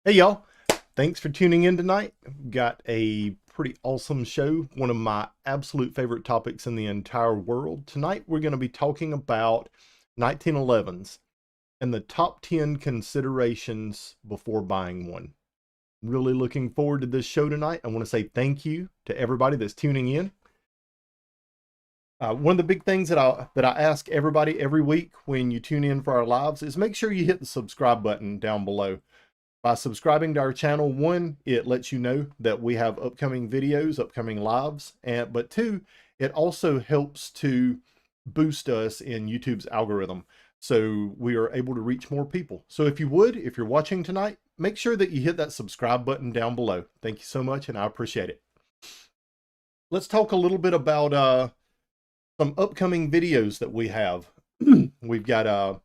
Hey y'all, thanks for tuning in tonight. Got a pretty awesome show, one of my absolute favorite topics in the entire world. Tonight we're going to be talking about 1911's and the top 10 considerations before buying one. Really looking forward to this show tonight. I want to say thank you to everybody that's tuning in. One of the big things that I ask everybody every week when you tune in for our lives is make sure you hit the subscribe button down below. By subscribing to our channel, one, it lets you know that we have upcoming videos, upcoming lives, but two, it also helps to boost us in YouTube's algorithm so we are able to reach more people. So if you would, if you're watching tonight, make sure that you hit that subscribe button down below. Thank you so much, and I appreciate it. Let's talk a little bit about some upcoming videos that we have. We've got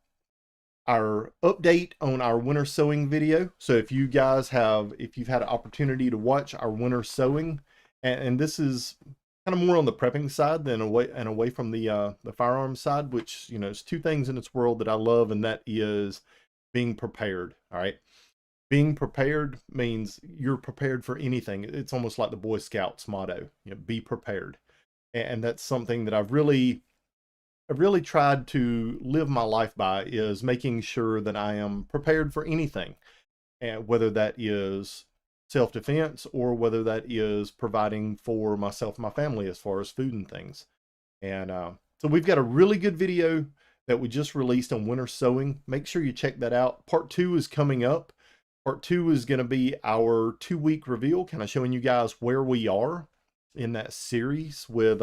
our update on our winter sowing video. So if you've had an opportunity to watch our winter sowing, and this is kind of more on the prepping side than away from the firearms side, which, you know, is two things in this world that I love, and that is being prepared. All right. Being prepared means you're prepared for anything. It's almost like the Boy Scouts motto, you know, be prepared. And that's something that I've really tried to live my life by, is making sure that I am prepared for anything, and whether that is self-defense or whether that is providing for myself and my family as far as food and things. And so we've got a really good video that we just released on winter sowing. Make sure you check that out. Part 2 is coming up. Part 2 is going to be our 2-week reveal, kind of showing you guys where we are in that series with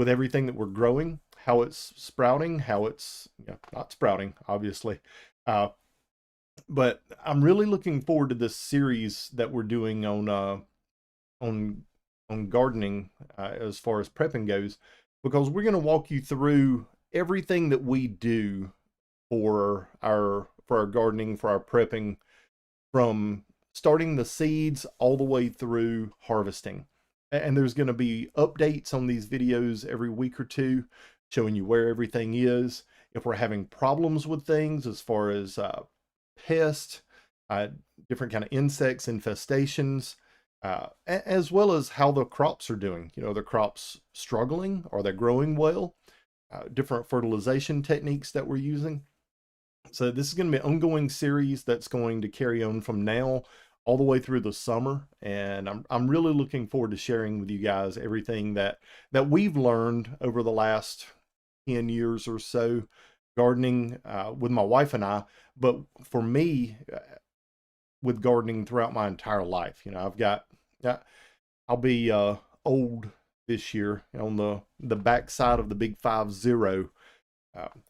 everything that we're growing, how it's sprouting, how it's, you know, not sprouting, obviously. But I'm really looking forward to this series that we're doing on gardening, as far as prepping goes, because we're going to walk you through everything that we do for our gardening, for our prepping, from starting the seeds all the way through harvesting. And there's going to be updates on these videos every week or two, showing you where everything is. If we're having problems with things as far as pests, uh, different kind of insects, infestations, as well as how the crops are doing. You know, the crops struggling? Are they growing well? Different fertilization techniques that we're using. So this is going to be an ongoing series that's going to carry on from now all the way through the summer, and I'm really looking forward to sharing with you guys everything that we've learned over the last 10 years or so gardening, with my wife and I, but for me, with gardening throughout my entire life. You know, I'll be old this year, on the backside of the big 50.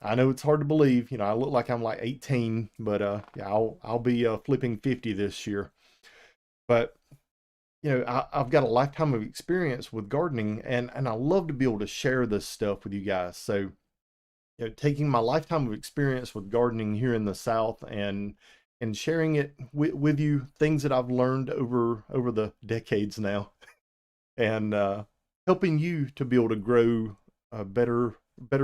I know it's hard to believe. You know, I look like I'm like 18, but yeah, I'll be flipping 50 this year. But you know, I've got a lifetime of experience with gardening, and I love to be able to share this stuff with you guys. So, you know, taking my lifetime of experience with gardening here in the South, and sharing it with you, things that I've learned over the decades now, and helping you to be able to grow better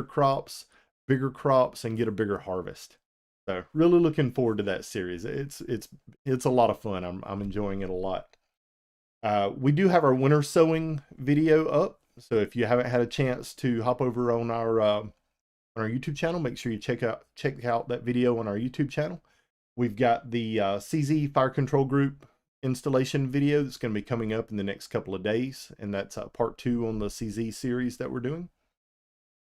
crops, bigger crops, and get a bigger harvest. So really looking forward to that series. It's a lot of fun. I'm enjoying it a lot. We do have our winter sowing video up, so if you haven't had a chance to hop over on our YouTube channel, make sure you check out that video on our YouTube channel. We've got the CZ Fire Control Group installation video that's going to be coming up in the next couple of days, and that's part 2 on the CZ series that we're doing.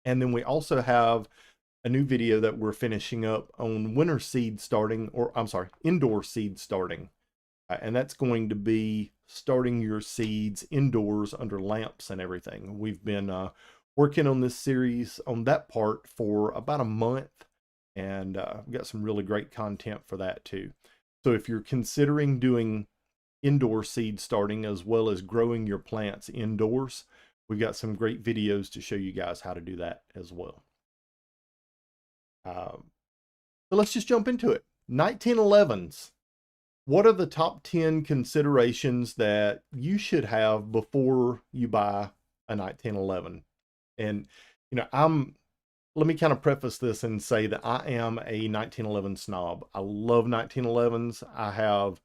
And then we also have a new video that we're finishing up on winter seed starting, or I'm sorry, indoor seed starting. And that's going to be starting your seeds indoors under lamps and everything. We've been working on this series on that part for about a month, and we've got some really great content for that too. So if you're considering doing indoor seed starting as well as growing your plants indoors, we've got some great videos to show you guys how to do that as well. So let's just jump into it. 1911's. What are the top 10 considerations that you should have before you buy a 1911? And, you know, let me kind of preface this and say that I am a 1911 snob. I love 1911s. I have,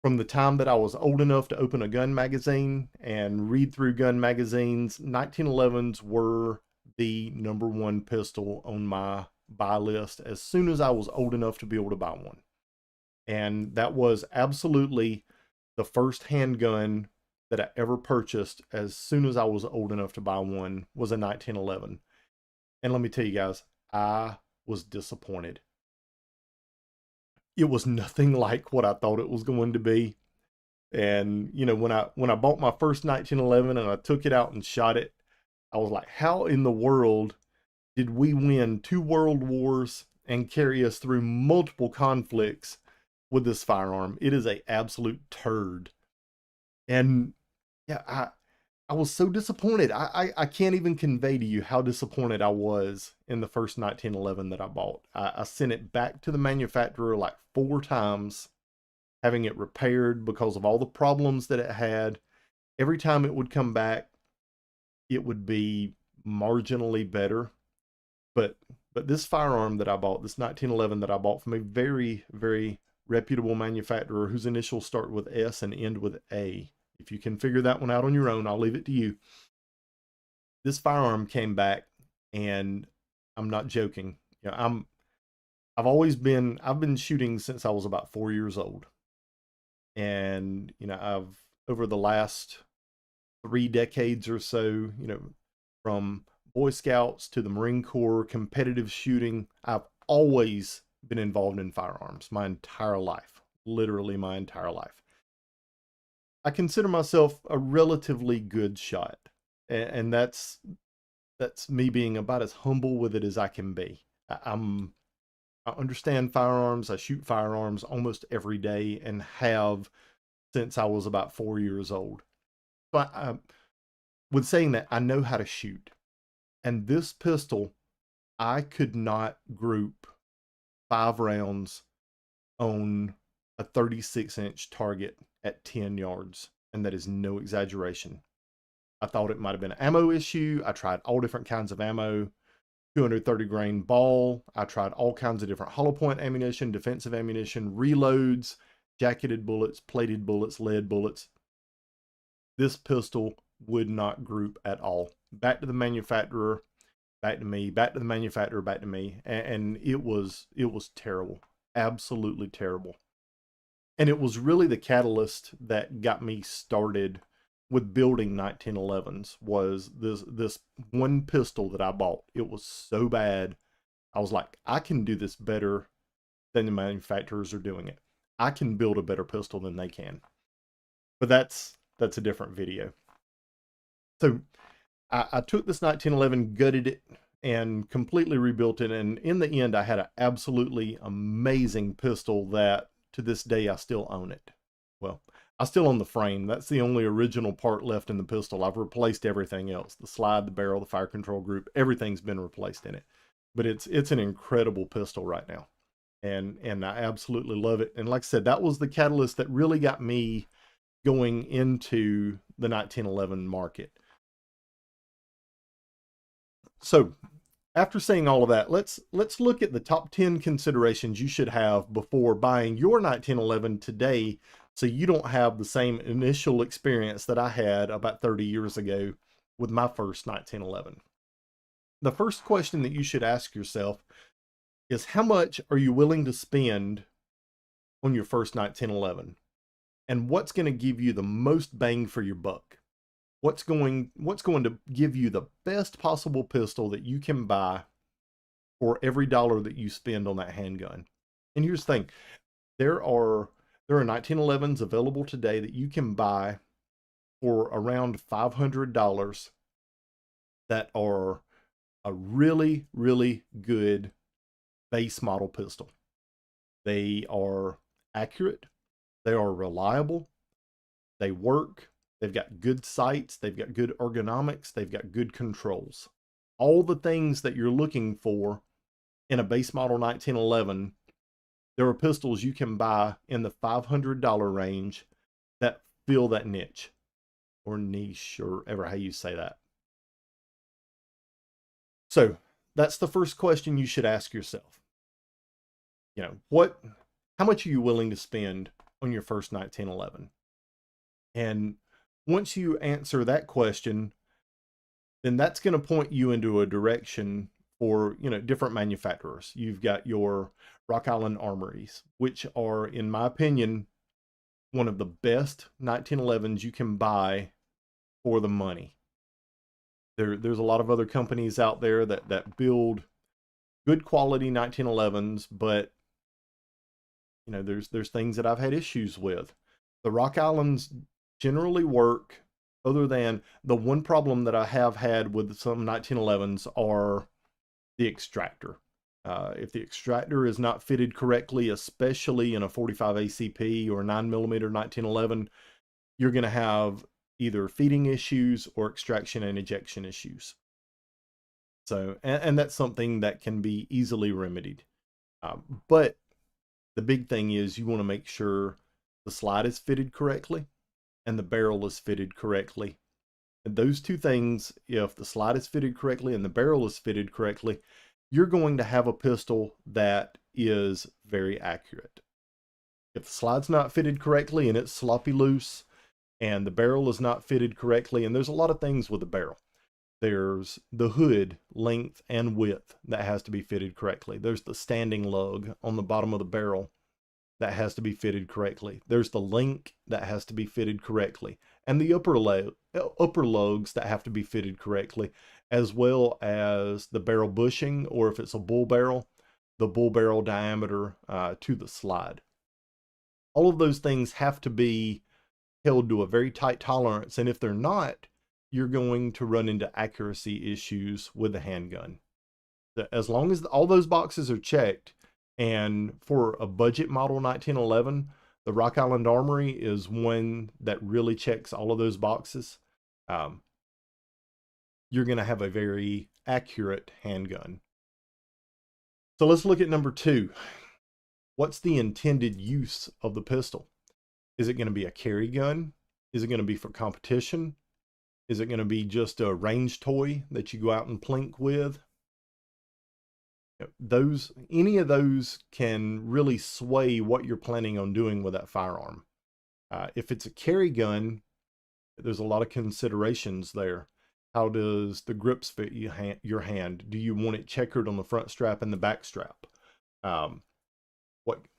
from the time that I was old enough to open a gun magazine and read through gun magazines, 1911s were the #1 pistol on my buy list as soon as I was old enough to be able to buy one. And that was absolutely the first handgun that I ever purchased as soon as I was old enough to buy one was a 1911. And let me tell you guys, I was disappointed. It was nothing like what I thought it was going to be. And you know, when I bought my first 1911 and I took it out and shot it, I was like, how in the world did we win 2 world wars and carry us through multiple conflicts with this firearm? It is a absolute turd. And yeah, I was so disappointed. I can't even convey to you how disappointed I was in the first 1911 that I bought. I sent it back to the manufacturer like 4 times, having it repaired because of all the problems that it had. Every time it would come back, it would be marginally better. But this firearm that I bought, this 1911 that I bought from a very, very reputable manufacturer whose initials start with S and end with A. If you can figure that one out on your own, I'll leave it to you. This firearm came back, and I'm not joking. You know, I've been shooting since I was about 4 years old. And, you know, I've, over the last 3 decades or so, you know, from Boy Scouts to the Marine Corps, competitive shooting, I've always been involved in firearms my entire life, literally my entire life. I consider myself a relatively good shot, and that's me being about as humble with it as I can be. I understand firearms. I shoot firearms almost every day and have since I was about 4 years old. But with saying that, I know how to shoot. And this pistol, I could not group 5 rounds on a 36-inch target at 10 yards. And that is no exaggeration. I thought it might have been an ammo issue. I tried all different kinds of ammo, 230 grain ball. I tried all kinds of different hollow point ammunition, defensive ammunition, reloads, jacketed bullets, plated bullets, lead bullets. This pistol would not group at all. Back to the manufacturer, back to me, back to the manufacturer, back to me. And it was terrible. Absolutely terrible. And it was really the catalyst that got me started with building 1911s was this one pistol that I bought. It was so bad. I was like, I can do this better than the manufacturers are doing it. I can build a better pistol than they can. But that's a different video. So I took this 1911, gutted it, and completely rebuilt it. And in the end, I had an absolutely amazing pistol that to this day, I still own it. Well, I still own the frame. That's the only original part left in the pistol. I've replaced everything else. The slide, the barrel, the fire control group, everything's been replaced in it. But it's an incredible pistol right now. And I absolutely love it. And like I said, that was the catalyst that really got me going into the 1911 market. So after saying all of that, let's look at the top 10 considerations you should have before buying your 1911 today, so you don't have the same initial experience that I had about 30 years ago with my first 1911. The first question that you should ask yourself is, how much are you willing to spend on your first 1911? And what's going to give you the most bang for your buck? What's going to give you the best possible pistol that you can buy for every dollar that you spend on that handgun? And here's the thing, there are 1911s available today that you can buy for around $500 that are a really, really good base model pistol. They are accurate, they are reliable, they work, they've got good sights, they've got good ergonomics, they've got good controls. All the things that you're looking for in a base model 1911, there are pistols you can buy in the $500 range that fill that niche, or niche, or ever how you say that. So that's the first question you should ask yourself. You know, how much are you willing to spend on your first 1911? And once you answer that question, then that's going to point you into a direction for, you know, different manufacturers. You've got your Rock Island Armories, which are, in my opinion, one of the best 1911s you can buy for the money. There's a lot of other companies out there that build good quality 1911s, but you know, there's things that I've had issues with. The Rock Islands generally work, other than the one problem that I have had with some 1911s are the extractor. If the extractor is not fitted correctly, especially in a 45 ACP or 9mm 1911, you're going to have either feeding issues or extraction and ejection issues. So, and that's something that can be easily remedied. But the big thing is you want to make sure the slide is fitted correctly and the barrel is fitted correctly. And those two things, if the slide is fitted correctly and the barrel is fitted correctly, you're going to have a pistol that is very accurate. If the slide's not fitted correctly and it's sloppy loose and the barrel is not fitted correctly, and there's a lot of things with the barrel. There's the hood length and width that has to be fitted correctly. There's the standing lug on the bottom of the barrel that has to be fitted correctly. There's the link that has to be fitted correctly, and the upper lugs that have to be fitted correctly, as well as the barrel bushing, or if it's a bull barrel, the bull barrel diameter to the slide. All of those things have to be held to a very tight tolerance, and if they're not, you're going to run into accuracy issues with the handgun. As long as all those boxes are checked, and for a budget model 1911, the Rock Island Armory is one that really checks all of those boxes. You're going to have a very accurate handgun. So let's look at number 2. What's the intended use of the pistol? Is it going to be a carry gun? Is it going to be for competition? Is it going to be just a range toy that you go out and plink with? Any of those can really sway what you're planning on doing with that firearm. If it's a carry gun, there's a lot of considerations there. How does the grips fit your hand? Do you want it checkered on the front strap and the back strap?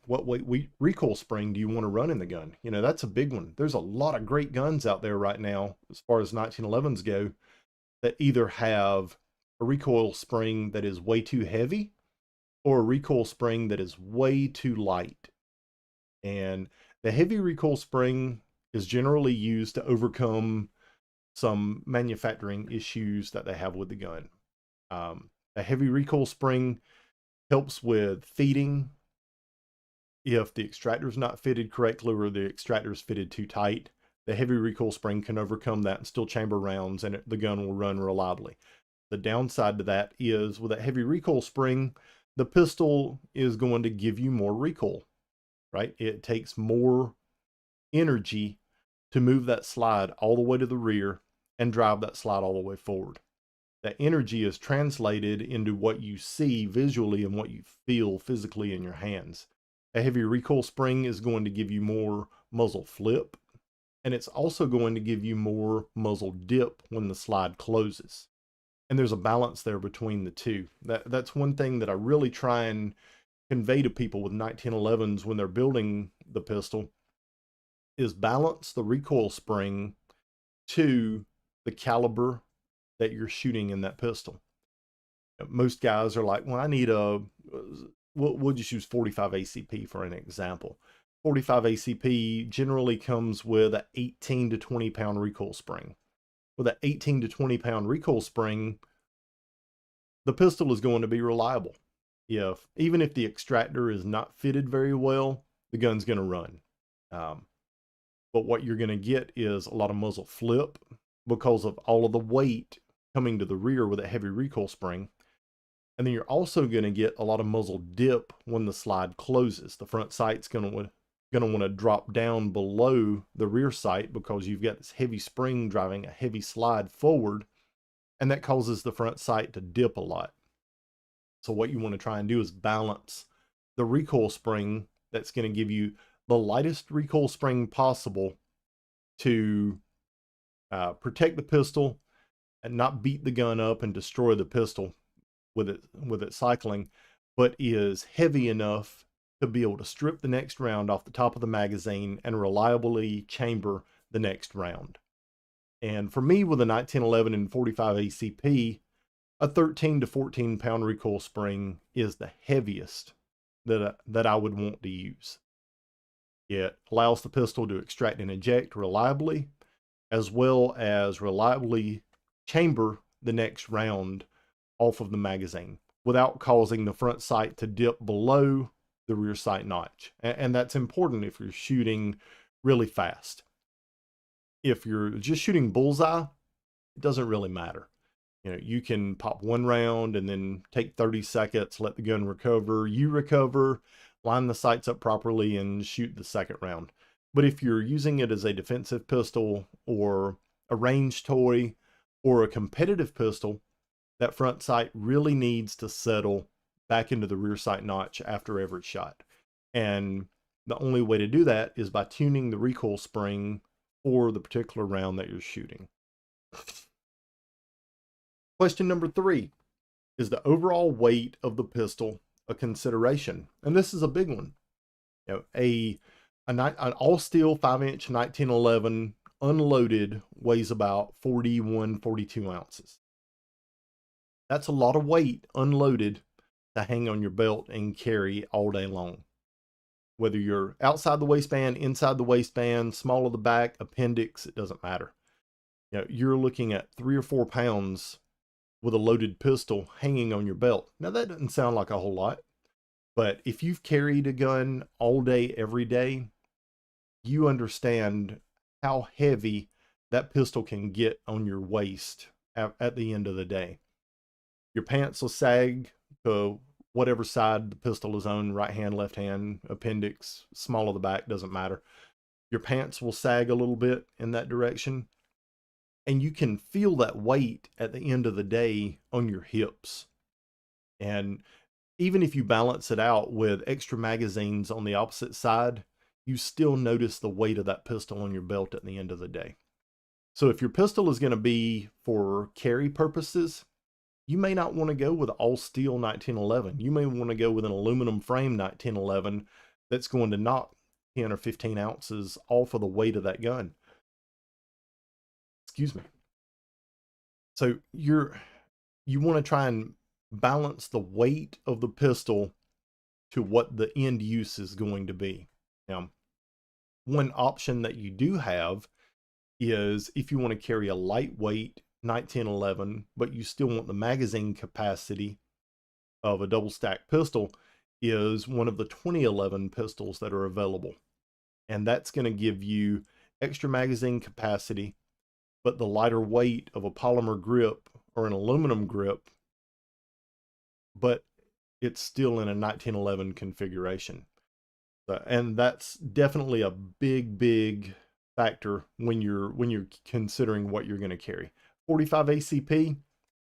What weight recoil spring do you want to run in the gun? You know, that's a big one. There's a lot of great guns out there right now, as far as 1911s go, that either have a recoil spring that is way too heavy or a recoil spring that is way too light. And the heavy recoil spring is generally used to overcome some manufacturing issues that they have with the gun. A heavy recoil spring helps with feeding. If the extractor is not fitted correctly or the extractor is fitted too tight, the heavy recoil spring can overcome that and still chamber rounds, and the gun will run reliably. The downside to that is, with a heavy recoil spring, the pistol is going to give you more recoil, right? It takes more energy to move that slide all the way to the rear and drive that slide all the way forward. That energy is translated into what you see visually and what you feel physically in your hands. A heavy recoil spring is going to give you more muzzle flip, and it's also going to give you more muzzle dip when the slide closes. And there's a balance there between the two. That's one thing that I really try and convey to people with 1911s when they're building the pistol, is balance the recoil spring to the caliber that you're shooting in that pistol. Most guys are like, well, I need we'll just use 45 ACP for an example. 45 ACP generally comes with an 18 to 20 pound recoil spring. With an 18 to 20 pound recoil spring, the pistol is going to be reliable. Even if the extractor is not fitted very well, the gun's going to run. But what you're going to get is a lot of muzzle flip because of all of the weight coming to the rear with a heavy recoil spring. And then you're also going to get a lot of muzzle dip when the slide closes. The front sight's going to want to drop down below the rear sight because you've got this heavy spring driving a heavy slide forward, and that causes the front sight to dip a lot. So what you want to try and do is balance the recoil spring that's going to give you the lightest recoil spring possible to protect the pistol and not beat the gun up and destroy the pistol with it cycling, but is heavy enough to be able to strip the next round off the top of the magazine and reliably chamber the next round. And for me, with a 1911 and 45 ACP, a 13 to 14 pound recoil spring is the heaviest that I would want to use. It allows the pistol to extract and eject reliably, as well as reliably chamber the next round off of the magazine without causing the front sight to dip below the rear sight notch. And that's important if you're shooting really fast. If you're just shooting bullseye, it doesn't really matter. You know, you can pop one round and then take 30 seconds, let the gun recover, you recover, line the sights up properly, and shoot the second round. But if you're using it as a defensive pistol or a range toy or a competitive pistol, that front sight really needs to settle back into the rear sight notch after every shot. And the only way to do that is by tuning the recoil spring for the particular round that you're shooting. Question number 3, is the overall weight of the pistol a consideration? And this is a big one. You know, an all steel 5-inch 1911 unloaded weighs about 41, 42 ounces. That's a lot of weight unloaded to hang on your belt and carry all day long. Whether you're outside the waistband, inside the waistband, small of the back, appendix, it doesn't matter. You know, you're looking at 3 or 4 pounds with a loaded pistol hanging on your belt. Now that doesn't sound like a whole lot, but if you've carried a gun all day, every day, you understand how heavy that pistol can get on your waist at the end of the day. Your pants will sag to whatever side the pistol is on, right hand, left hand, appendix, small of the back, doesn't matter. Your pants will sag a little bit in that direction. And you can feel that weight at the end of the day on your hips. And even if you balance it out with extra magazines on the opposite side, you still notice the weight of that pistol on your belt at the end of the day. So if your pistol is going to be for carry purposes, you may not want to go with all steel 1911. You may want to go with an aluminum frame 1911 that's going to knock 10 or 15 ounces off of the weight of that gun. Excuse me. So you want to try and balance the weight of the pistol to what the end use is going to be. Now, one option that you do have is if you want to carry a lightweight 1911, but you still want the magazine capacity of a double stack pistol, is one of the 2011 pistols that are available. And that's going to give you extra magazine capacity, but the lighter weight of a polymer grip or an aluminum grip, but it's still in a 1911 configuration. And that's definitely a big factor when you're considering what you're going to carry. 45 ACP,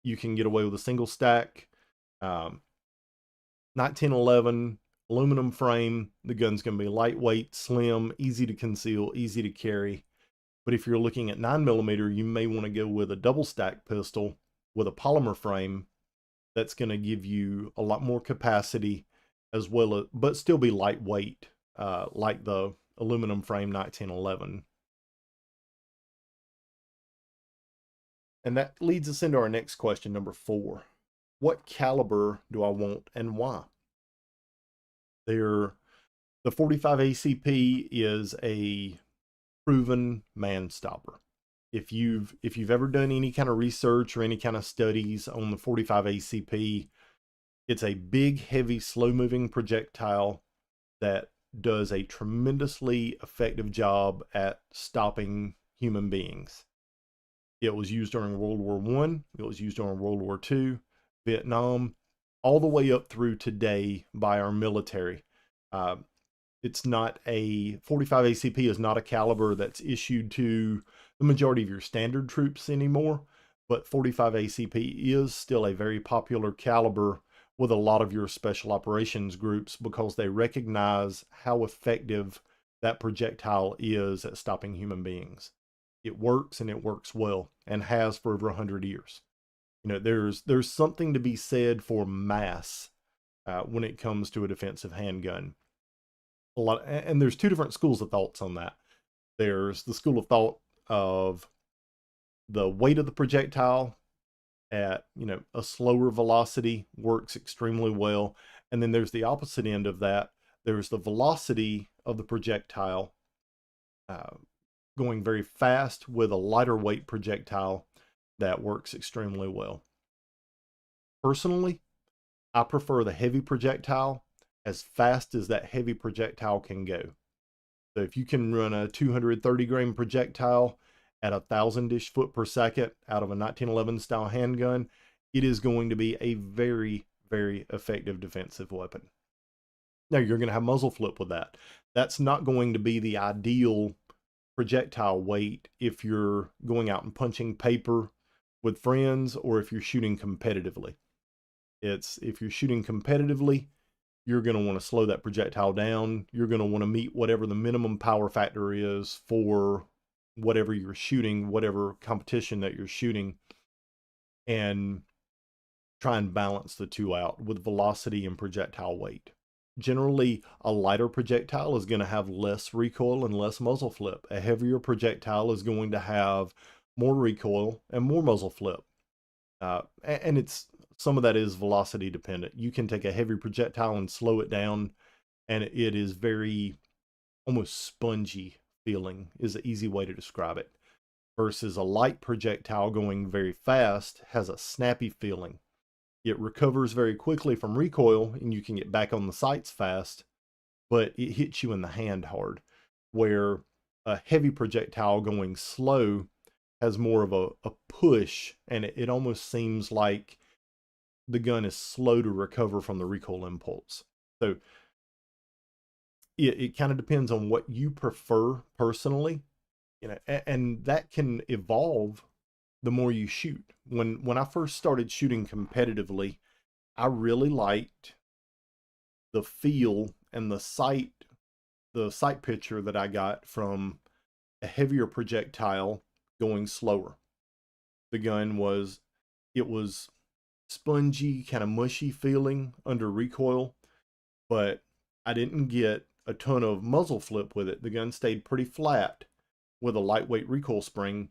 you can get away with a single stack. 1911 aluminum frame, the gun's going to be lightweight, slim, easy to conceal, easy to carry. But if you're looking at 9mm, you may want to go with a double stack pistol with a polymer frame that's going to give you a lot more capacity, as well as, but still be lightweight, like the aluminum frame 1911. And that leads us into our next question, number 4. What caliber do I want and why? The 45 ACP is a proven man stopper. If you've ever done any kind of research or any kind of studies on the 45 ACP, it's a big, heavy, slow-moving projectile that does a tremendously effective job at stopping human beings. It was used during World War I, it was used during World War II, Vietnam, all the way up through today by our military. It's not a 45 ACP is not a caliber that's issued to the majority of your standard troops anymore, but 45 ACP is still a very popular caliber with a lot of your special operations groups because they recognize how effective that projectile is at stopping human beings. It works, and it works well, and has for over 100 years. There's something to be said for mass when it comes to a defensive handgun. And there's two different schools of thoughts on that. There's the school of thought of the weight of the projectile at a slower velocity works extremely well, and then there's the opposite end of that. There's the velocity of the projectile going very fast with a lighter weight projectile that works extremely well. Personally, I prefer the heavy projectile as fast as that heavy projectile can go. So if you can run a 230 grain projectile at 1,000-ish foot per second out of a 1911 style handgun, it is going to be a very, very effective defensive weapon. Now, you're going to have muzzle flip with that. That's not going to be the ideal projectile weight if you're going out and punching paper with friends, or if you're shooting competitively. If you're shooting competitively, you're going to want to slow that projectile down. You're going to want to meet whatever the minimum power factor is for whatever you're shooting, whatever competition that you're shooting, and try and balance the two out with velocity and projectile weight. Generally, a lighter projectile is going to have less recoil and less muzzle flip. A heavier projectile is going to have more recoil and more muzzle flip. And some of that is velocity dependent. You can take a heavy projectile and slow it down, and it is very almost spongy feeling is the easy way to describe it, versus a light projectile going very fast has a snappy feeling. It recovers very quickly from recoil, and you can get back on the sights fast, but it hits you in the hand hard, where a heavy projectile going slow has more of a push, and it almost seems like the gun is slow to recover from the recoil impulse. So it kind of depends on what you prefer personally, and that can evolve the more you shoot. When I first started shooting competitively, I really liked the feel and the sight picture that I got from a heavier projectile going slower. The gun was spongy, kind of mushy feeling under recoil, but I didn't get a ton of muzzle flip with it. The gun stayed pretty flat with a lightweight recoil spring,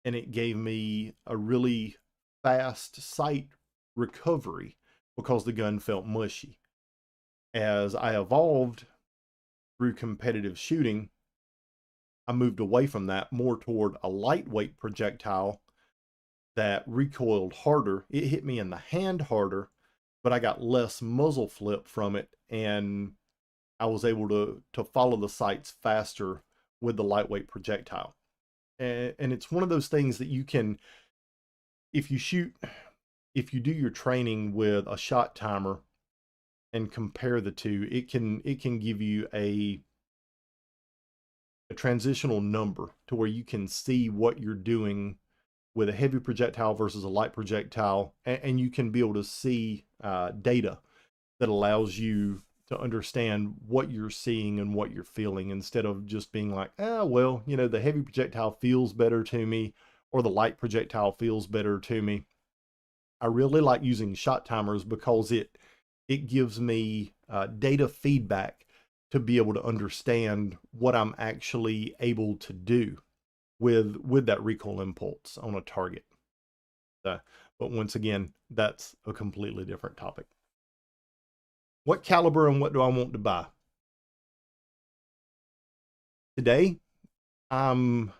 and it gave me a really fast sight recovery because the gun felt mushy. As I evolved through competitive shooting, I moved away from that more toward a lightweight projectile that recoiled harder. It hit me in the hand harder, but I got less muzzle flip from it, and I was able to follow the sights faster with the lightweight projectile. And it's one of those things that you can, if you do your training with a shot timer and compare the two, it can give you a transitional number to where you can see what you're doing with a heavy projectile versus a light projectile, and you can be able to see data that allows you to understand what you're seeing and what you're feeling, instead of just being like, well, the heavy projectile feels better to me, or the light projectile feels better to me. I really like using shot timers because it gives me data feedback to be able to understand what I'm actually able to do with that recoil impulse on a target. But once again, that's a completely different topic. What caliber and what do I want to buy? Today, I'm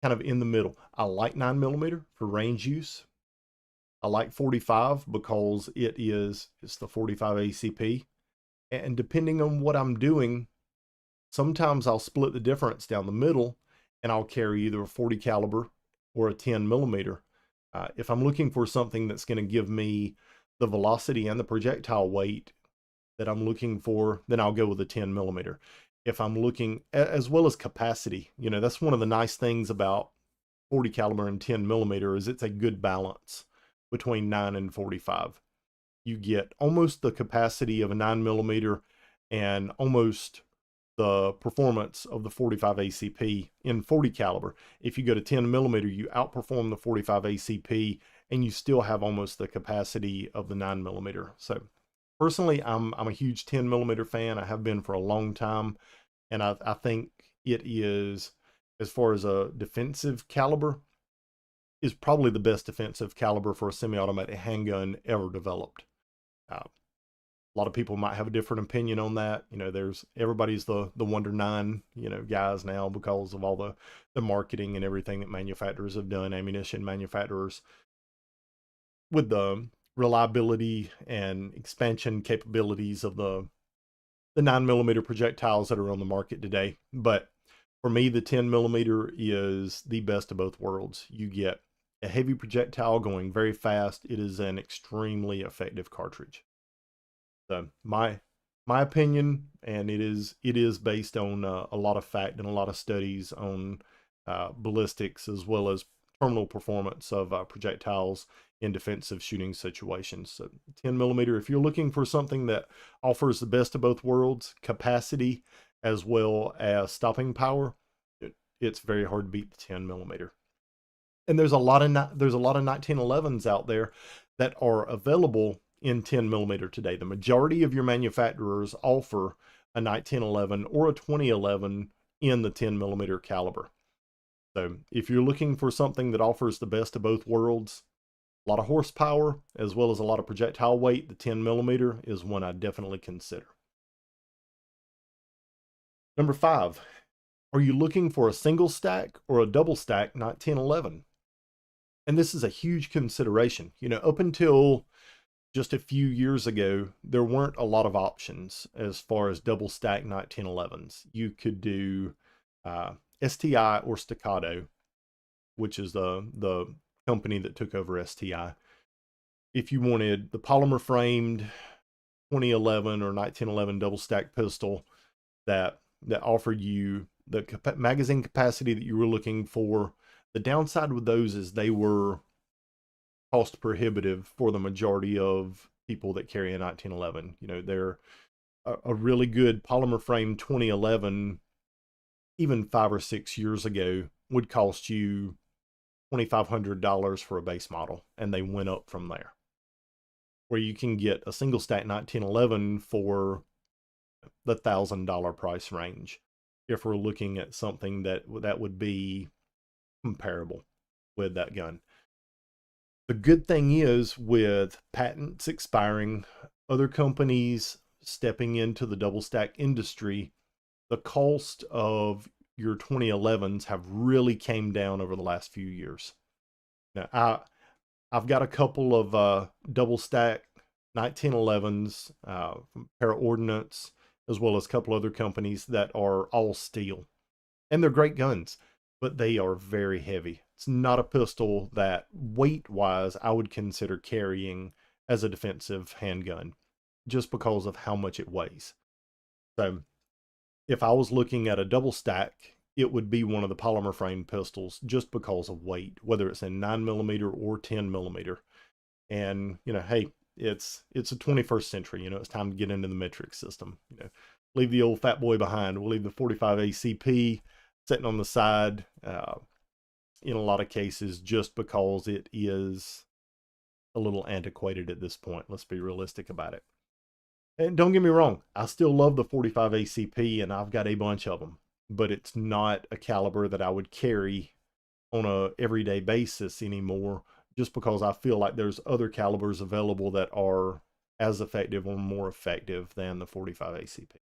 kind of in the middle. I like 9mm for range use. I like 45 because it's the 45 ACP. And depending on what I'm doing, sometimes I'll split the difference down the middle, and I'll carry either a 40 caliber or a 10mm. If I'm looking for something that's going to give me the velocity and the projectile weight that I'm looking for, then I'll go with a 10mm. If I'm looking, as well as capacity, that's one of the nice things about 40 caliber and 10mm is it's a good balance between 9 and 45. you get almost the capacity of a 9mm and almost the performance of the 45 ACP in 40 caliber. If you go to 10mm, you outperform the 45 ACP and you still have almost the capacity of the 9mm. So personally, I'm a huge 10mm fan. I have been for a long time, and I think it is, as far as a defensive caliber, is probably the best defensive caliber for a semi-automatic handgun ever developed. A lot of people might have a different opinion on that. You know, everybody's the Wonder 9, guys now, because of all the marketing and everything that manufacturers have done, ammunition manufacturers, with the reliability and expansion capabilities of the 9mm projectiles that are on the market today. But for me, the 10mm is the best of both worlds. You get a heavy projectile going very fast. It is an extremely effective cartridge. So my opinion, and it is based on a lot of fact and a lot of studies on ballistics, as well as terminal performance of projectiles in defensive shooting situations. So 10mm, if you're looking for something that offers the best of both worlds, capacity as well as stopping power, it's very hard to beat the 10mm. And there's a lot of 1911s out there that are available in 10mm today. The majority of your manufacturers offer a 1911 or a 2011 in the 10mm caliber. So if you're looking for something that offers the best of both worlds, a lot of horsepower as well as a lot of projectile weight, the 10mm is one I definitely consider. Number 5, are you looking for a single stack or a double stack 1911? And this is a huge consideration. Up until just a few years ago, there weren't a lot of options as far as double stack 1911s. You could do STI or Staccato, which is the company that took over STI. If you wanted the polymer framed 2011 or 1911 double stack pistol that offered you the magazine capacity that you were looking for, the downside with those is they were cost prohibitive for the majority of people that carry a 1911. They're a really good polymer frame 2011, even 5 or 6 years ago, would cost you $2,500 for a base model, and they went up from there. Where you can get a single stack 1911 for the $1,000 price range, if we're looking at something that would be comparable with that gun. The good thing is, with patents expiring, other companies stepping into the double stack industry, the cost of your 2011s have really came down over the last few years. Now, I've got a couple of double stack 1911s from Para Ordnance, as well as a couple other companies that are all steel. And they're great guns, but they are very heavy. It's not a pistol that, weight-wise, I would consider carrying as a defensive handgun, just because of how much it weighs. So if I was looking at a double stack, it would be one of the polymer frame pistols, just because of weight, whether it's in 9mm or 10mm. And, hey, it's a 21st century. It's time to get into the metric system. Leave the old fat boy behind. We'll leave the 45 ACP sitting on the side in a lot of cases, just because it is a little antiquated at this point. Let's be realistic about it. And don't get me wrong, I still love the 45 ACP, and I've got a bunch of them, but it's not a caliber that I would carry on a everyday basis anymore, just because I feel like there's other calibers available that are as effective or more effective than the 45 ACP.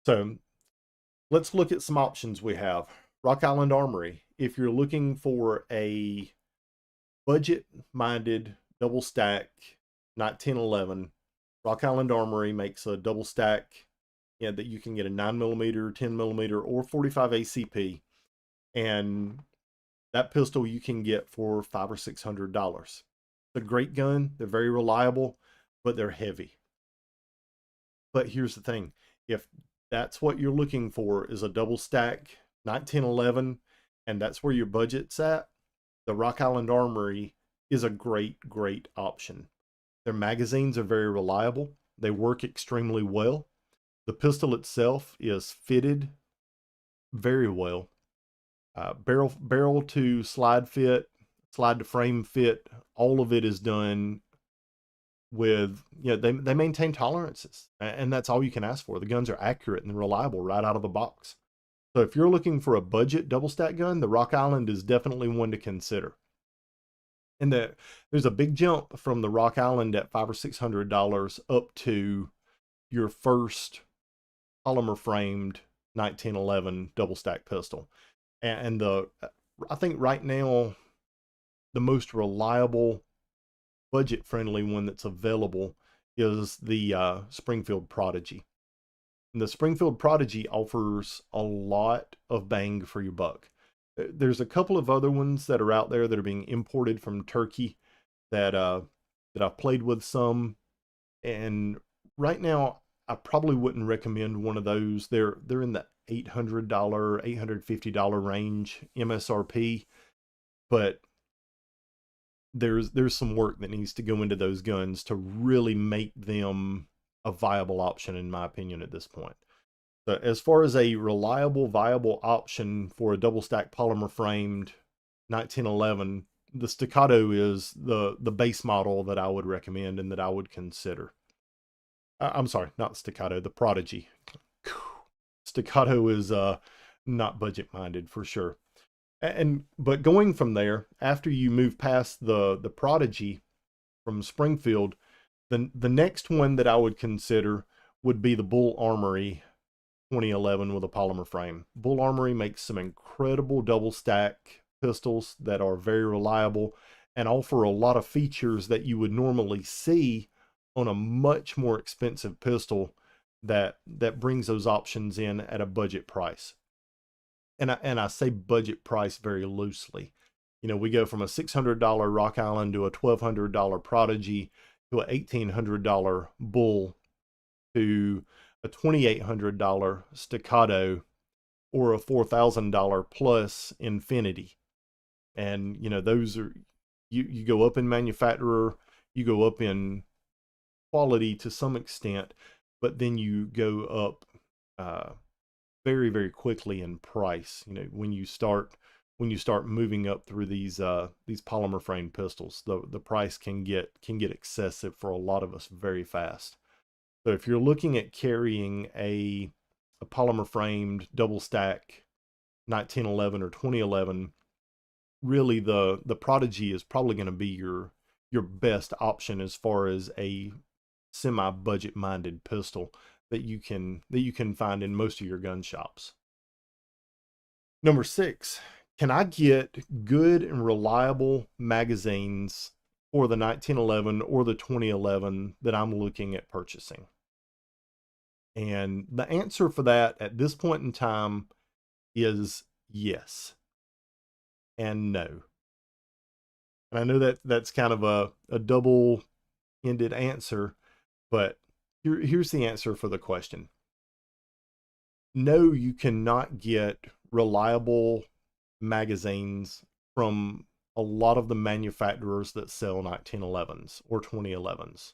So let's look at some options we have. Rock Island Armory. If you're looking for a budget-minded double stack 1911, Rock Island Armory makes a double stack that you can get a 9mm, 10mm, or 45 ACP. And that pistol you can get for $500 or $600. It's a great gun. They're very reliable, but they're heavy. But here's the thing. If that's what you're looking for, is a double stack 1911, and that's where your budget's at, the Rock Island Armory is a great option. Their magazines are very reliable. They work extremely well. The pistol itself is fitted very well. Barrel to slide fit, slide to frame fit, all of it is done with, they maintain tolerances, and that's all you can ask for. The guns are accurate and reliable right out of the box. So if you're looking for a budget double stack gun, the Rock Island is definitely one to consider. And there's a big jump from the Rock Island at $500 or $600 up to your first polymer framed 1911 double stack pistol. And I think right now the most reliable, budget friendly one that's available is the Springfield Prodigy. And the Springfield Prodigy offers a lot of bang for your buck. There's a couple of other ones that are out there that are being imported from Turkey that I've played with some, and right now I probably wouldn't recommend one of those. They're in the $800, $850 range MSRP, but there's some work that needs to go into those guns to really make them a viable option, in my opinion, at this point. So as far as a reliable, viable option for a double stack polymer framed 1911, the Staccato is the base model that I would recommend and that I would consider. I'm sorry, not Staccato, the Prodigy. Staccato is not budget minded for sure. But going from there, after you move past the Prodigy from Springfield, the next one that I would consider would be the Bull Armory 2011 with a polymer frame. Bull Armory makes some incredible double stack pistols that are very reliable and offer a lot of features that you would normally see on a much more expensive pistol that brings those options in at a budget price. And I say budget price very loosely. We go from a $600 Rock Island to a $1,200 Prodigy to a $1,800 Bull to a $2,800 Staccato or a $4,000 plus Infinity. And those are, you go up in manufacturer, you go up in quality to some extent, but then you go up very, very quickly in price. When you start moving up through these polymer frame pistols, the price can get excessive for a lot of us very fast. So if you're looking at carrying a polymer framed double stack 1911 or 2011, really the Prodigy is probably going to be your best option as far as a semi-budget minded pistol that you can find in most of your gun shops. Number 6, can I get good and reliable magazines for the 1911 or the 2011 that I'm looking at purchasing? And the answer for that at this point in time is yes and no. And I know that that's kind of a double-ended answer, but here's the answer for the question. No, you cannot get reliable magazines from a lot of the manufacturers that sell 1911s or 2011s.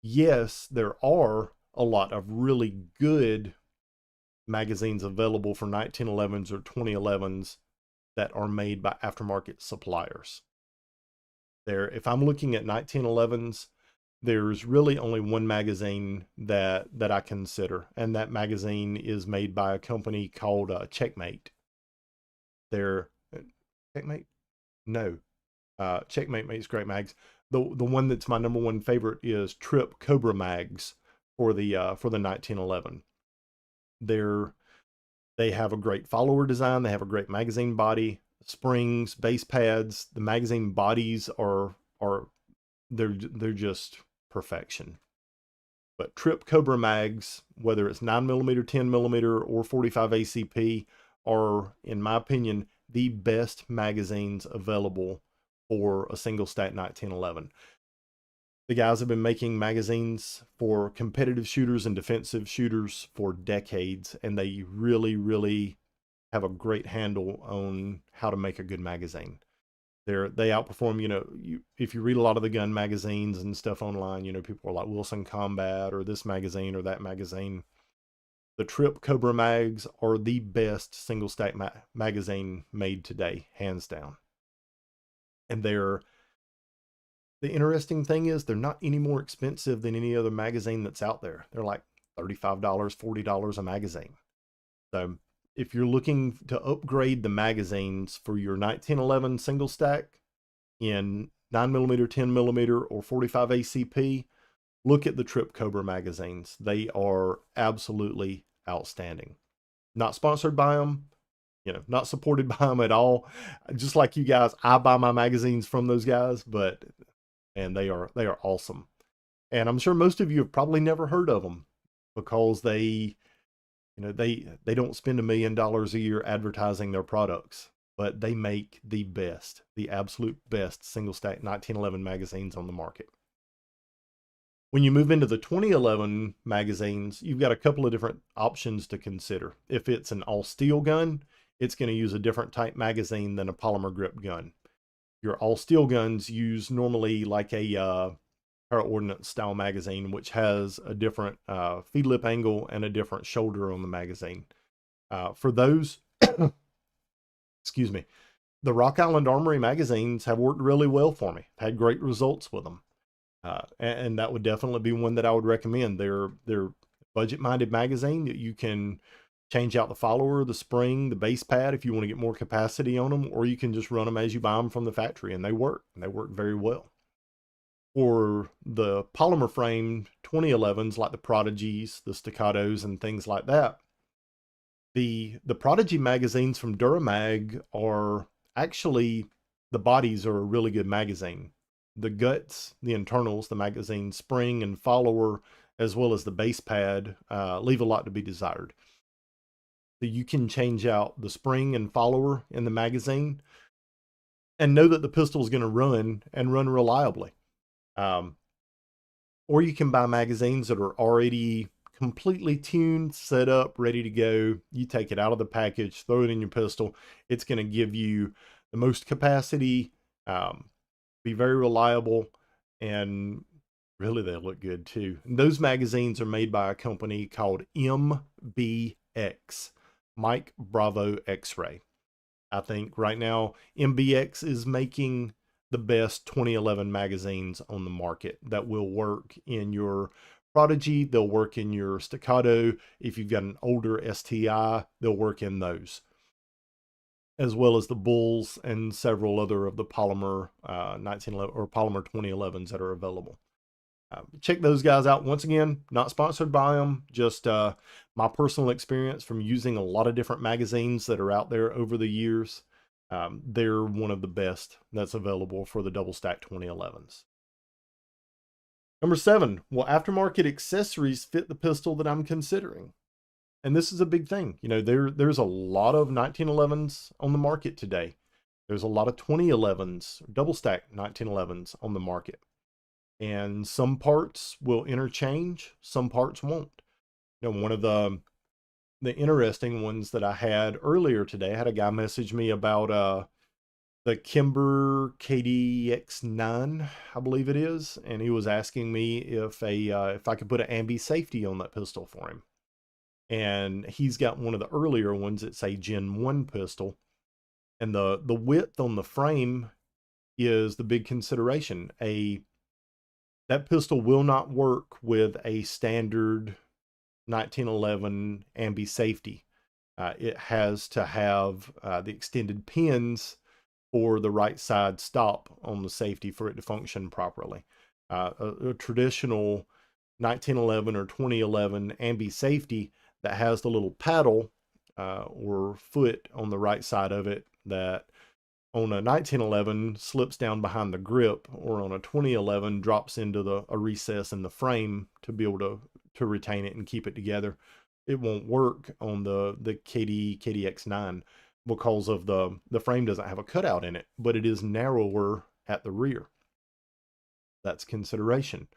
Yes, there are a lot of really good magazines available for 1911s or 2011s that are made by aftermarket suppliers. If I'm looking at 1911s, there's really only one magazine that I consider, and that magazine is made by a company called Checkmate. Checkmate? No. Checkmate makes great mags. The one that's my number one favorite is Trip Cobra mags for the 1911. They have a great follower design. They have a great magazine body, springs, base pads. The magazine bodies they're just perfection. But Trip Cobra mags, whether it's 9mm, 10mm, or 45 ACP, are, in my opinion, the best magazines available for a single stack 1911. The guys have been making magazines for competitive shooters and defensive shooters for decades, and they really, really have a great handle on how to make a good magazine. They outperform, if you read a lot of the gun magazines and stuff online, people are like Wilson Combat or this magazine or that magazine. The Trip Cobra mags are the best single stack magazine made today, hands down. And the interesting thing is they're not any more expensive than any other magazine that's out there. They're like $35, $40 a magazine. So if you're looking to upgrade the magazines for your 1911 single stack in 9mm, 10mm, or 45 ACP, look at the Trip Cobra magazines. They are absolutely outstanding. Not sponsored by them, not supported by them at all. Just like you guys, I buy my magazines from those guys, and they are awesome. And I'm sure most of you have probably never heard of them because they don't spend $1 million a year advertising their products, but they make the absolute best single stack 1911 magazines on the market. When you move into the 2011 magazines, you've got a couple of different options to consider. If it's an all steel gun, it's going to use a different type magazine than a polymer grip gun. Your all steel guns use normally like a Para Ordnance style magazine, which has a different feed lip angle and a different shoulder on the magazine. For those, excuse me, the Rock Island Armory magazines have worked really well for me. Had great results with them. And that would definitely be one that I would recommend. They're budget-minded magazine that you can change out the follower, the spring, the base pad if you want to get more capacity on them, or you can just run them as you buy them from the factory, and they work very well. For the polymer framed 2011s like the Prodigies, the Staccatos, and things like that, the Prodigy magazines from Duramag are actually, the bodies are a really good magazine. The guts, the internals, the magazine spring and follower, as well as the base pad, leave a lot to be desired. So you can change out the spring and follower in the magazine and know that the pistol is going to run and run reliably. Or you can buy magazines that are already completely tuned, set up, ready to go. You take it out of the package, throw it in your pistol. It's going to give you the most capacity, be very reliable, and really they look good too. And those magazines are made by a company called MBX, Mike Bravo X-Ray. I think right now MBX is making the best 2011 magazines on the market that will work in your Prodigy. They'll work in your Staccato. If you've got an older STI, they'll work in those, as well as the Bulls and several other of the polymer 1911 or polymer 2011s that are available. Check those guys out. Once again, not sponsored by them, just my personal experience from using a lot of different magazines that are out there over the years. They're one of the best that's available for the double stack 2011s. Number 7, will aftermarket accessories fit the pistol that I'm considering? And this is a big thing. There's a lot of 1911s on the market today. There's a lot of 2011s, double stack 1911s on the market. And some parts will interchange, some parts won't. One of the interesting ones that I had earlier today, I had a guy message me about the Kimber KDX9, I believe it is, and he was asking me if I could put an ambi safety on that pistol for him. And he's got one of the earlier ones. It's a Gen 1 pistol, and the width on the frame is the big consideration. That pistol will not work with a standard 1911 ambi safety. It has to have the extended pins for the right side stop on the safety for it to function properly. A traditional 1911 or 2011 ambi safety that has the little paddle or foot on the right side of it that on a 1911 slips down behind the grip, or on a 2011 drops into a recess in the frame to be able to retain it and keep it together. It won't work on the KDX9 because of the frame doesn't have a cutout in it, but it is narrower at the rear. That's consideration.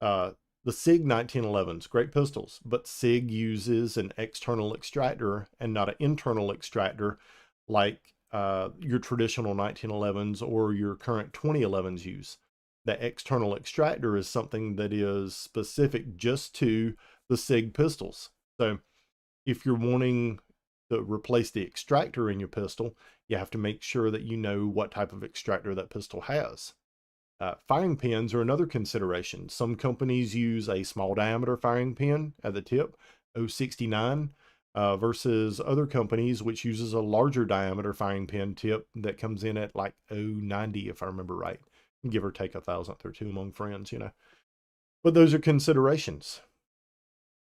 The SIG 1911s, great pistols, but SIG uses an external extractor and not an internal extractor like your traditional 1911s or your current 2011s use. The external extractor is something that is specific just to the SIG pistols. So if you're wanting to replace the extractor in your pistol, you have to make sure that you know what type of extractor that pistol has. Firing pins are another consideration. Some companies use a small diameter firing pin at the tip, 069, versus other companies which uses a larger diameter firing pin tip that comes in at like 090, if I remember right, give or take a thousandth or two among friends, you know. But those are considerations.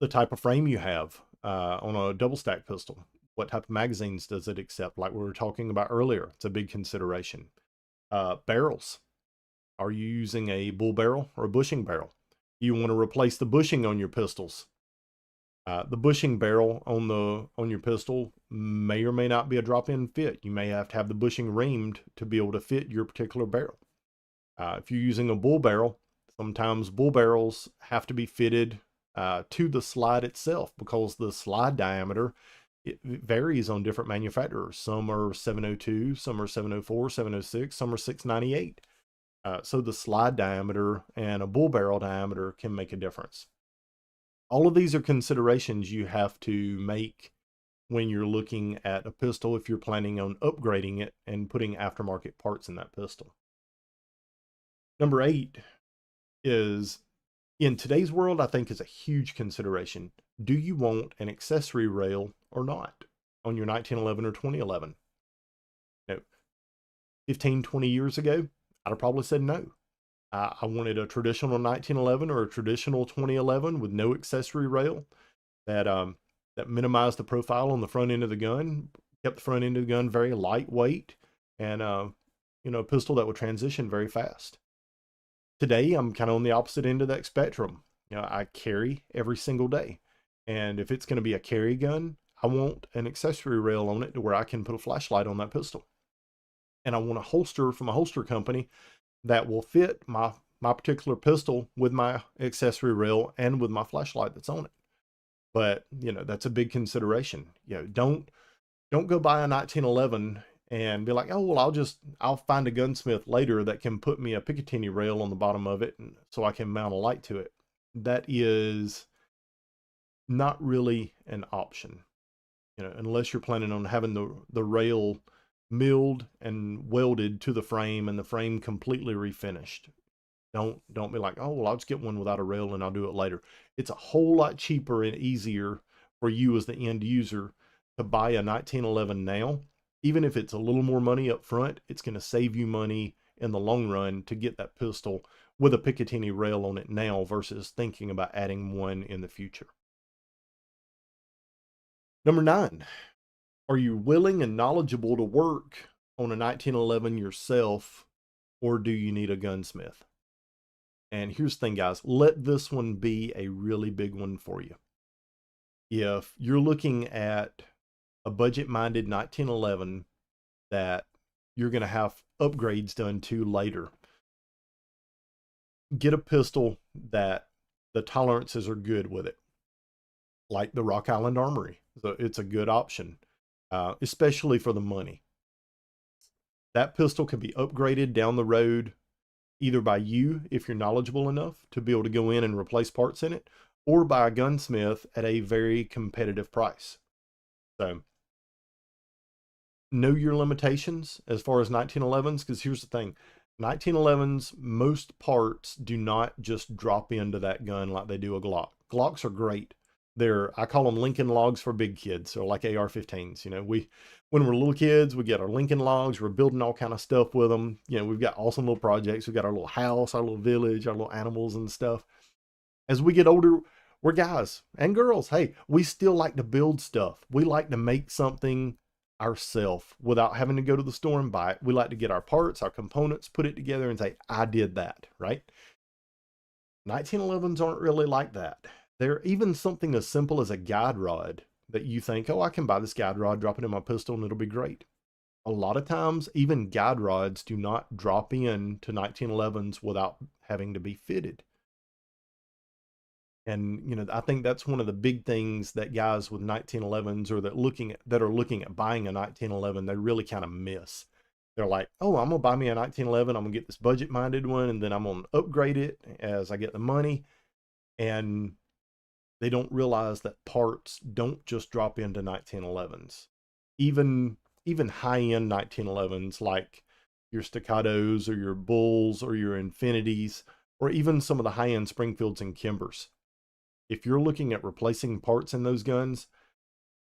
The type of frame you have on a double stack pistol. What type of magazines does it accept? Like we were talking about earlier, it's a big consideration. Barrels. Are you using a bull barrel or a bushing barrel? You want to replace the bushing on your pistols. The bushing barrel on your pistol may or may not be a drop-in fit. You may have to have the bushing reamed to be able to fit your particular barrel. If you're using a bull barrel, sometimes bull barrels have to be fitted to the slide itself because the slide diameter, it varies on different manufacturers. Some are 702, some are 704, 706, some are 698. So the slide diameter and a bull barrel diameter can make a difference. All of these are considerations you have to make when you're looking at a pistol if you're planning on upgrading it and putting aftermarket parts in that pistol. Number 8 is, in today's world, I think is a huge consideration. Do you want an accessory rail or not on your 1911 or 2011? You know, 15, 20 years ago, I'd have probably said no. I wanted a traditional 1911 or a traditional 2011 with no accessory rail that that minimized the profile on the front end of the gun, kept the front end of the gun very lightweight, and you know, a pistol that would transition very fast. Today, I'm kind of on the opposite end of that spectrum. You know, I carry every single day, and if it's going to be a carry gun, I want an accessory rail on it to where I can put a flashlight on that pistol. And I want a holster from a holster company that will fit my particular pistol with my accessory rail and with my flashlight that's on it. But, you know, that's a big consideration. You know, don't go buy a 1911 and be like, oh, well, I'll find a gunsmith later that can put me a Picatinny rail on the bottom of it and so I can mount a light to it. That is not really an option, you know, unless you're planning on having the rail milled and welded to the frame and the frame completely refinished. Don't be like, oh, well, I'll just get one without a rail and I'll do it later. It's a whole lot cheaper and easier for you as the end user to buy a 1911 now. Even if it's a little more money up front, it's going to save you money in the long run to get that pistol with a Picatinny rail on it now versus thinking about adding one in the future. Number 9, are you willing and knowledgeable to work on a 1911 yourself, or do you need a gunsmith? And here's the thing, guys, let this one be a really big one for you. If you're looking at a budget-minded 1911 that you're going to have upgrades done to later, get a pistol that the tolerances are good with it, like the Rock Island Armory. So it's a good option, especially for the money. That pistol can be upgraded down the road either by you, if you're knowledgeable enough to be able to go in and replace parts in it, or by a gunsmith at a very competitive price. So know your limitations as far as 1911s, because here's the thing. 1911s, most parts do not just drop into that gun like they do a Glock. Glocks are great. I call them Lincoln Logs for big kids, or like AR-15s. You know, when we're little kids, we get our Lincoln Logs, we're building all kind of stuff with them. You know, we've got awesome little projects. We've got our little house, our little village, our little animals and stuff. As we get older, we're guys and girls. Hey, we still like to build stuff. We like to make something ourselves without having to go to the store and buy it. We like to get our parts, our components, put it together and say, I did that, right? 1911s aren't really like that. They're even something as simple as a guide rod that you think, oh, I can buy this guide rod, drop it in my pistol, and it'll be great. A lot of times, even guide rods do not drop in to 1911s without having to be fitted. And I think that's one of the big things that guys with 1911s or that are looking at buying a 1911, they really kind of miss. They're like, oh, I'm gonna buy me a 1911. I'm gonna get this budget minded one, and then I'm gonna upgrade it as I get the money. And they don't realize that parts don't just drop into 1911s. Even even high-end 1911s like your Staccatos or your Bulls or your Infinities, or even some of the high-end Springfields and Kimbers. If you're looking at replacing parts in those guns,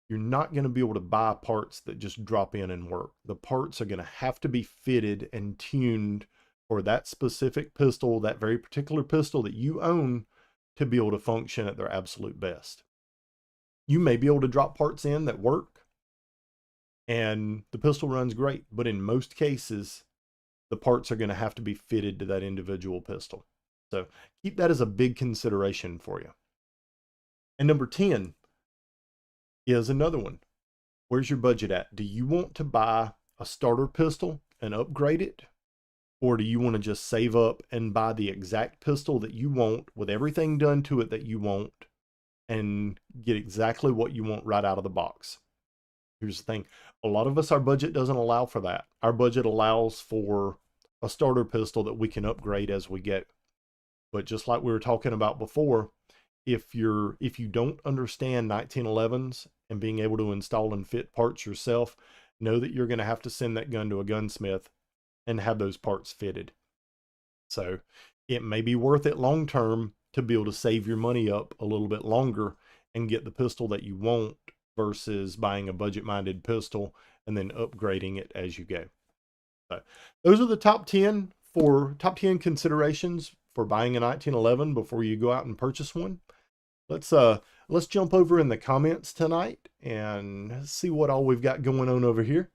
you're not going to be able to buy parts that just drop in and work. The parts are going to have to be fitted and tuned for that specific pistol, that very particular pistol that you own, to be able to function at their absolute best. You may be able to drop parts in that work and the pistol runs great, but in most cases, the parts are going to have to be fitted to that individual pistol. So keep that as a big consideration for you. And number 10 is another one. Where's your budget at? Do you want to buy a starter pistol and upgrade it? Or do you want to just save up and buy the exact pistol that you want with everything done to it that you want and get exactly what you want right out of the box? Here's the thing. A lot of us, our budget doesn't allow for that. Our budget allows for a starter pistol that we can upgrade as we go. But just like we were talking about before, if you don't understand 1911s and being able to install and fit parts yourself, know that you're going to have to send that gun to a gunsmith and have those parts fitted. So it may be worth it long term to be able to save your money up a little bit longer and get the pistol that you want versus buying a budget-minded pistol and then upgrading it as you go. So those are the top 10 considerations for buying a 1911 before you go out and purchase one. Let's jump over in the comments tonight and see what all we've got going on over here.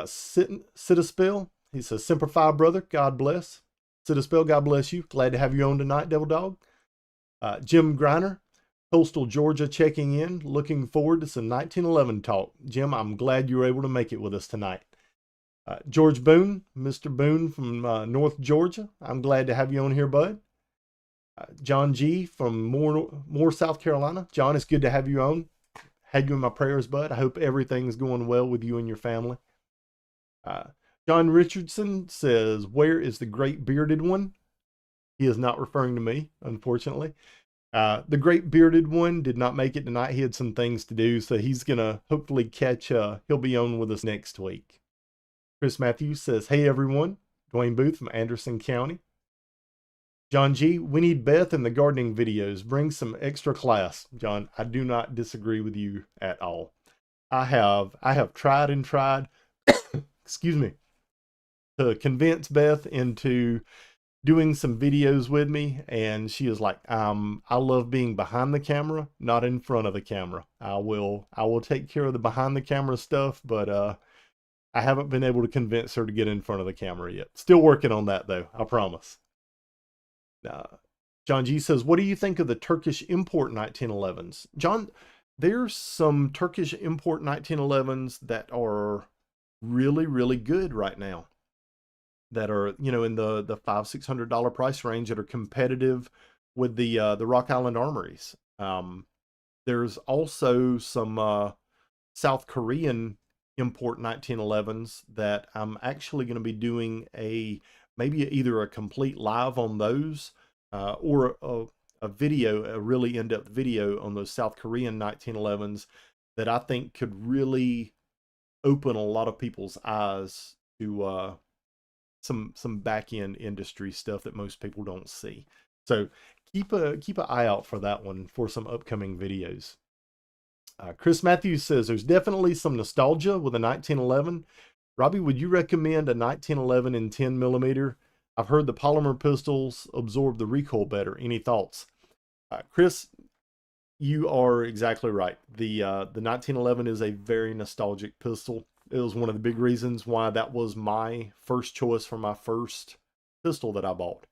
Citispell, he says, Semper Fi, brother, God bless. Citispell, God bless you. Glad to have you on tonight, Devil Dog. Jim Griner, Coastal Georgia, checking in. Looking forward to some 1911 talk. Jim, I'm glad you were able to make it with us tonight. George Boone, Mr. Boone from North Georgia. I'm glad to have you on here, bud. John G from Moore, South Carolina. John, it's good to have you on. Had you in my prayers, bud. I hope everything's going well with you and your family. John Richardson says, where is the great bearded one? He is not referring to me, unfortunately. The great bearded one did not make it tonight. He had some things to do, so he's going to hopefully he'll be on with us next week. Chris Matthews says, hey everyone. Dwayne Booth from Anderson County. John G, we need Beth in the gardening videos. Bring some extra class. John, I do not disagree with you at all. I have tried and tried, excuse me, to convince Beth into doing some videos with me, and she is like, I love being behind the camera, not in front of the camera. I will take care of the behind the camera stuff, but I haven't been able to convince her to get in front of the camera yet. Still working on that though, I promise. John G says, what do you think of the Turkish import 1911s? John, there's some Turkish import 1911s that are really, really good right now. That are, in the $500-600 price range, that are competitive with the Rock Island Armories. There's also some South Korean import 1911s that I'm actually going to be doing maybe either a complete live on those or a video, a really in-depth video on those South Korean 1911s that I think could really open a lot of people's eyes to some back-end industry stuff that most people don't see. So keep an eye out for that one for some upcoming videos. Chris Matthews says, there's definitely some nostalgia with a 1911. Robbie, would you recommend a 1911 in 10 millimeter? I've heard the polymer pistols absorb the recoil better. Any thoughts? Chris, you are exactly right. The 1911 is a very nostalgic pistol. It was one of the big reasons why that was my first choice for my first pistol that I bought.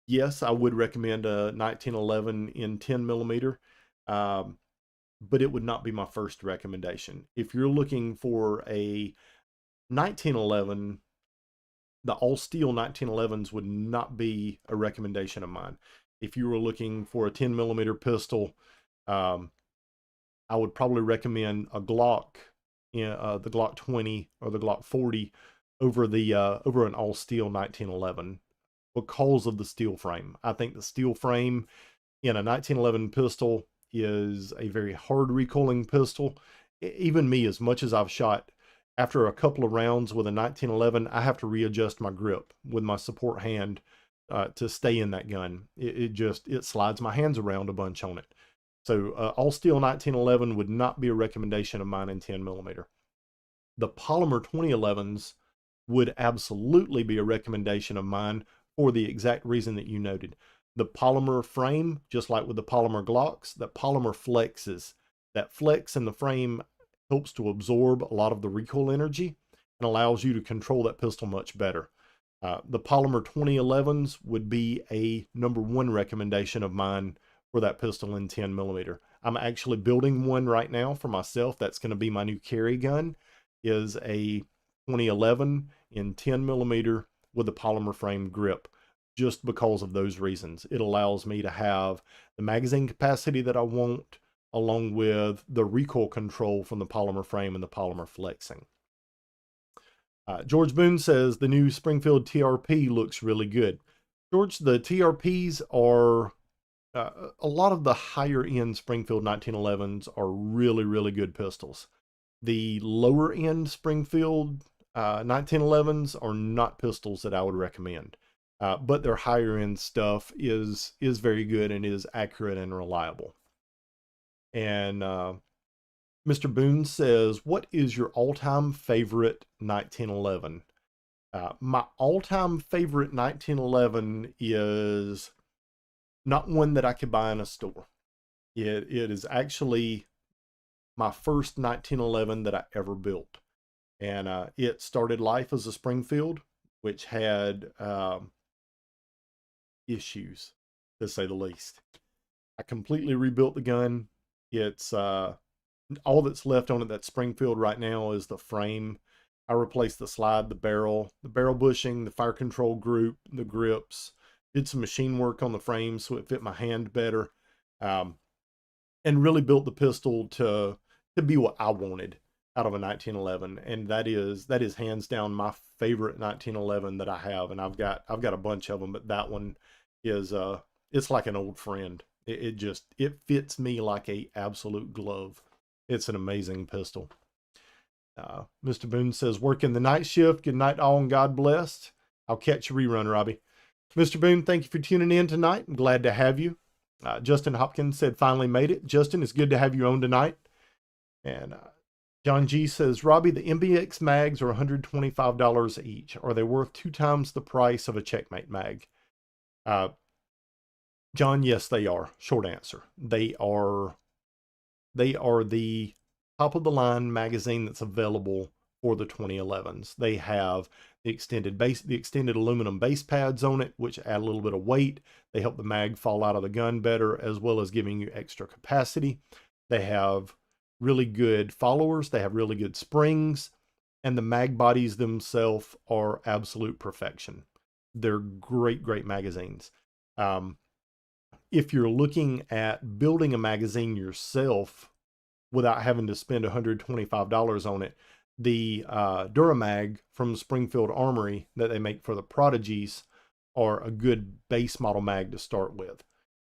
Yes, I would recommend a 1911 in 10 millimeter, but it would not be my first recommendation. If you're looking for a 1911 the all steel 1911s would not be a recommendation of mine. If you were looking for a 10mm pistol, I would probably recommend a Glock, the Glock 20 or the Glock 40 over an all steel 1911 because of the steel frame. I think the steel frame in a 1911 pistol is a very hard recoiling pistol. Even me, as much as I've shot, after a couple of rounds with a 1911, I have to readjust my grip with my support hand to stay in that gun. It slides my hands around a bunch on it. So all steel 1911 would not be a recommendation of mine in 10mm. The polymer 2011s would absolutely be a recommendation of mine for the exact reason that you noted. The polymer frame, just like with the polymer Glocks, that polymer flexes. That flex in the frame helps to absorb a lot of the recoil energy and allows you to control that pistol much better. The polymer 2011s would be a #1 recommendation of mine for that pistol in 10mm. I'm actually building one right now for myself. That's going to be my new carry gun, is a 2011 in 10mm with a polymer frame grip, just because of those reasons. It allows me to have the magazine capacity that I want, along with the recoil control from the polymer frame and the polymer flexing. George Boone says the new Springfield TRP looks really good. George, the TRPs are a lot of the higher end Springfield 1911s are really, really good pistols. The lower end Springfield 1911s are not pistols that I would recommend. But their higher end stuff is very good and is accurate and reliable. And Mr. Boone says, what is your all-time favorite 1911? My all-time favorite 1911 is not one that I could buy in a store. It is actually my first 1911 that I ever built. And it started life as a Springfield, which had issues, to say the least. I completely rebuilt the gun. It's all that's left on it, that Springfield right now, is the frame. I replaced the slide, the barrel bushing, the fire control group, the grips, did some machine work on the frame so it fit my hand better, and really built the pistol to be what I wanted out of a 1911. And that is hands down my favorite 1911 that I have. And I've got a bunch of them, but that one is it's like an old friend. It fits me like a absolute glove. It's an amazing pistol. Mr. Boone says, working the night shift. Good night all and God bless. I'll catch a rerun, Robbie. Mr. Boone, thank you for tuning in tonight. I'm glad to have you. Justin Hopkins said, finally made it. Justin, it's good to have you on tonight. And John G says, Robbie, the MBX mags are $125 each. Are they worth 2 times the price of a Checkmate mag? John, yes, they are. Short answer. They are the top of the line magazine that's available for the 2011s. They have the extended aluminum base pads on it, which add a little bit of weight. They help the mag fall out of the gun better, as well as giving you extra capacity. They have really good followers. They have really good springs, and the mag bodies themselves are absolute perfection. They're great, great magazines. If you're looking at building a magazine yourself without having to spend $125 on it, the Duramag from Springfield Armory that they make for the Prodigies are a good base model mag to start with.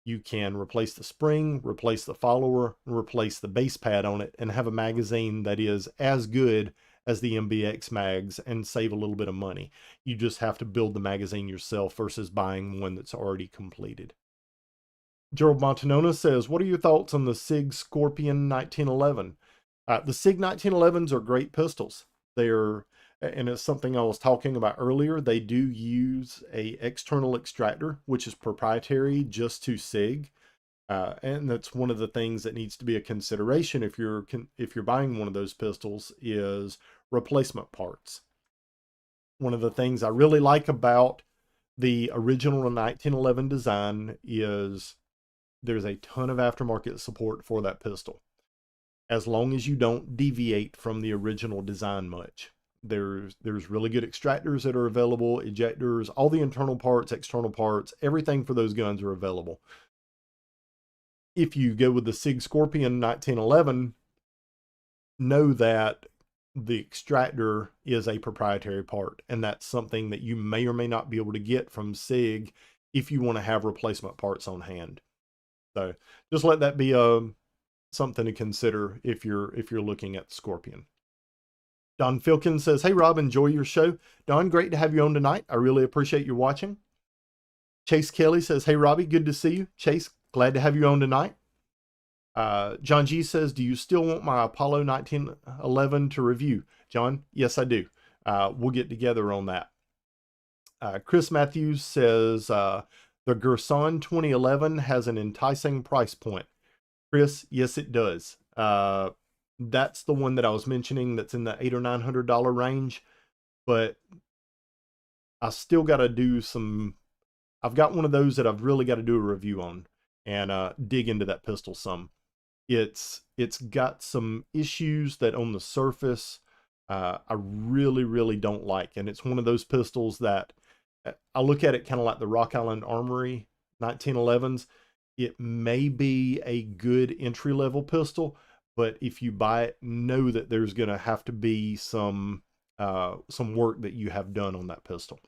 You can replace the spring, replace the follower, and replace the base pad on it, and have a magazine that is as good as the MBX mags and save a little bit of money. You just have to build the magazine yourself versus buying one that's already completed. Gerald Montanona says, what are your thoughts on the SIG Scorpion 1911? The SIG 1911s are great pistols. They're, and it's something I was talking about earlier, they do use a external extractor, which is proprietary just to SIG. And that's one of the things that needs to be a consideration if you're buying one of those pistols, is replacement parts. One of the things I really like about the original 1911 design is there's a ton of aftermarket support for that pistol, as long as you don't deviate from the original design much. There's really good extractors that are available, ejectors, all the internal parts, external parts, everything for those guns are available. If you go with the Sig Scorpion 1911, know that the extractor is a proprietary part, and that's something that you may or may not be able to get from Sig if you want to have replacement parts on hand. So just let that be something to consider if you're looking at the Scorpion. Don Filkins says, "Hey Rob, enjoy your show." Don, great to have you on tonight. I really appreciate you watching. Chase Kelly says, "Hey Robbie, good to see you." Chase, glad to have you on tonight. John G says, "Do you still want my Apollo 1911 to review?" John, yes, I do. We'll get together on that. Chris Matthews says, "The Gerson 2011 has an enticing price point." Chris, yes, it does. That's the one that I was mentioning that's in the $800 or $900 range, but I still got to do some. I've got one of those that I've really got to do a review on and dig into that pistol some. It's got some issues that on the surface I really don't like, and it's one of those pistols that I look at it kind of like the Rock Island Armory 1911's. It may be a good entry-level pistol, but if you buy it, know that there's going to have to be some work that you have done on that pistol.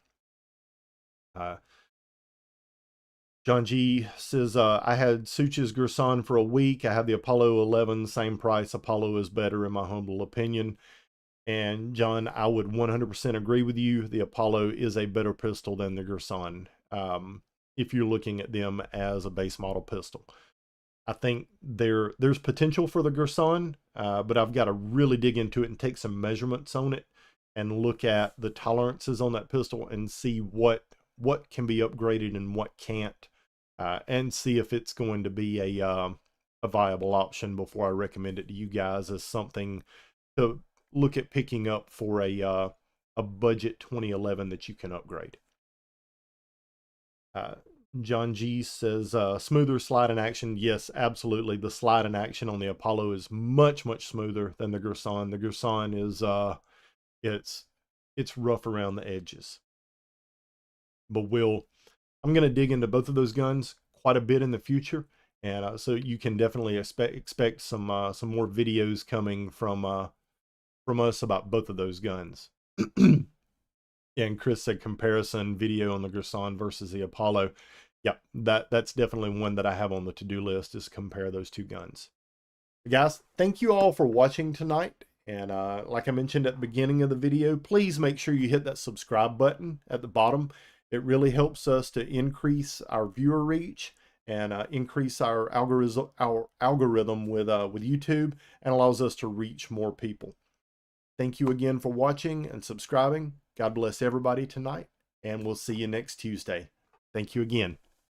John G says, "I had Such's Gerson for a week. I have the Apollo 11, same price. Apollo is better in my humble opinion." And John, I would 100% agree with you. The Apollo is a better pistol than the Gerson. If you're looking at them as a base model pistol, I think there's potential for the Gerson, but I've got to really dig into it and take some measurements on it and look at the tolerances on that pistol and see what can be upgraded and what can't, and see if it's going to be a viable option before I recommend it to you guys as something to look at picking up for a budget 2011 that you can upgrade. John G says, "Smoother slide in action." Yes, absolutely. The slide in action on the Apollo is much smoother than the Gerson. The Gerson is it's rough around the edges. But I'm going to dig into both of those guns quite a bit in the future, and so you can definitely expect some more videos coming from us about both of those guns. And Chris said comparison video on the Gerson versus the Apollo. Yeah, that's definitely one that I have on the to-do list, is compare those two guns. Guys, thank you all for watching tonight. And like I mentioned at the beginning of the video, please make sure you hit that subscribe button at the bottom. It really helps us to increase our viewer reach and increase our algorithm with YouTube, and allows us to reach more people. Thank you again for watching and subscribing. God bless everybody tonight, and we'll see you next Tuesday. Thank you again.